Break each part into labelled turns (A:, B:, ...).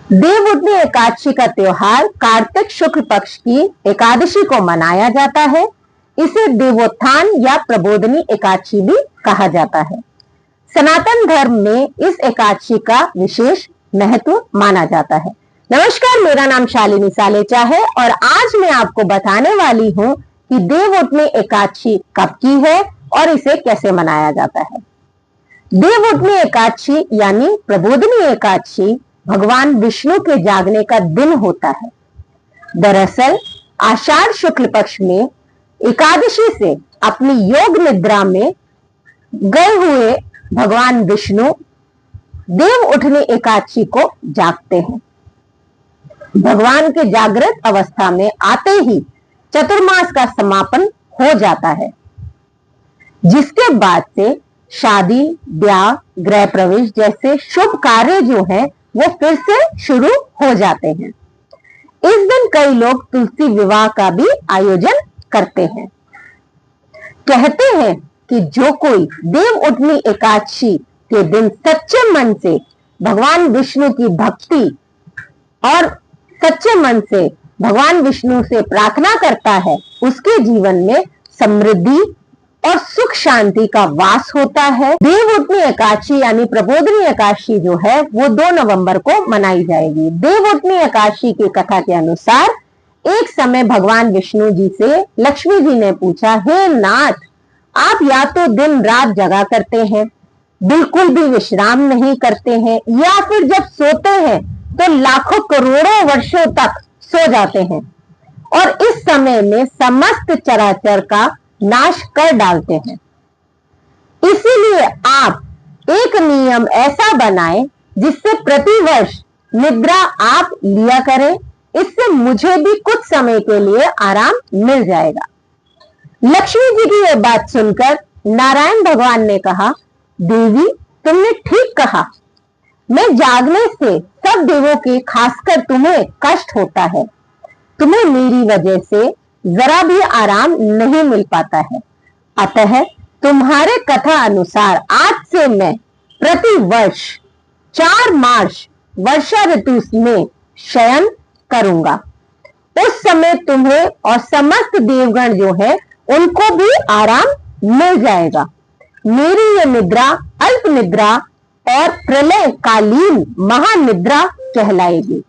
A: देवउठनी एकादशी का त्योहार कार्तिक शुक्ल पक्ष की एकादशी को मनाया जाता है। इसे देवोत्थान या प्रबोधनी एकादशी भी कहा जाता है। सनातन धर्म में इस एकादशी का विशेष महत्व माना जाता है। नमस्कार, मेरा नाम शालिनी सालेचा है और आज मैं आपको बताने वाली हूँ कि देवउठनी एकादशी कब की है और इसे कैसे मनाया जाता है। देवउठनी एकादशी यानी प्रबोधनी एकादशी भगवान विष्णु के जागने का दिन होता है। दरअसल आषाढ़ शुक्ल पक्ष में एकादशी से अपनी योग निद्रा में गए हुए भगवान विष्णु देवउठनी एकादशी को जागते हैं। भगवान के जागृत अवस्था में आते ही चतुर्मास का समापन हो जाता है, जिसके बाद से शादी, ब्याह, गृह प्रवेश जैसे शुभ कार्य जो है वो फिर से शुरू हो जाते हैं। इस दिन कई लोग तुलसी विवाह का भी आयोजन करते हैं। कहते हैं कि जो कोई देवउठनी एकादशी के दिन सच्चे मन से भगवान विष्णु की भक्ति और सच्चे मन से भगवान विष्णु से प्रार्थना करता है, उसके जीवन में समृद्धि और सुख शांति का वास होता है। देवउठनी एकादशी यानी प्रबोधनी एकादशी जो है वो 2 नवंबर को मनाई जाएगी। देवउठनी एकादशी की कथा के अनुसार एक समय भगवान विष्णु जी से लक्ष्मी जी ने पूछा, हे नाथ, आप या तो दिन रात जगा करते हैं, बिल्कुल भी विश्राम नहीं करते हैं, या फिर जब सोते हैं तो लाखों करोड़ों वर्षों तक सो जाते हैं और इस समय में समस्त चराचर का नाश कर डालते हैं। इसीलिए आप एक नियम ऐसा बनाएं जिससे प्रतिवर्ष निद्रा आप लिया करें। इससे मुझे भी कुछ समय के लिए आराम मिल जाएगा। लक्ष्मी जी की यह बात सुनकर नारायण भगवान ने कहा, देवी, तुमने ठीक कहा। मैं जागने से सब देवों के, खासकर तुम्हें कष्ट होता है। तुम्हें मेरी वजह से जरा भी आराम नहीं मिल पाता है। अतः तुम्हारे कथा अनुसार आज से मैं प्रति वर्ष 4 मार्च वर्षा ऋतु में शयन करूंगा। उस समय तुम्हें और समस्त देवगण जो है उनको भी आराम मिल जाएगा। मेरी यह निद्रा अल्प निद्रा और प्रलय कालीन महानिद्रा कहलाएगी।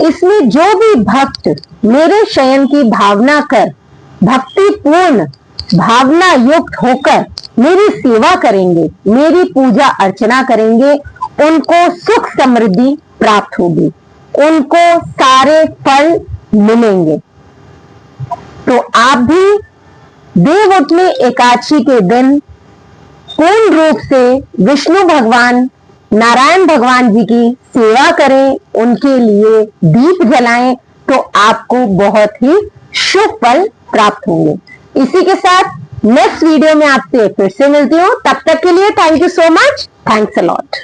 A: इसमें जो भी भक्त मेरे शयन की भावना कर, भक्ति पूर्ण भावना युक्त होकर मेरी सेवा करेंगे, मेरी पूजा अर्चना करेंगे, उनको सुख समृद्धि प्राप्त होगी, उनको सारे फल मिलेंगे। तो आप भी देवउठनी एकादशी के दिन पूर्ण रूप से विष्णु भगवान, नारायण भगवान जी की सेवा करें, उनके लिए दीप जलाएं, तो आपको बहुत ही शुभ फल प्राप्त होंगे। इसी के साथ नेक्स्ट वीडियो में आपसे फिर से मिलती हूँ। तब तक के लिए thank you so much. Thanks a lot.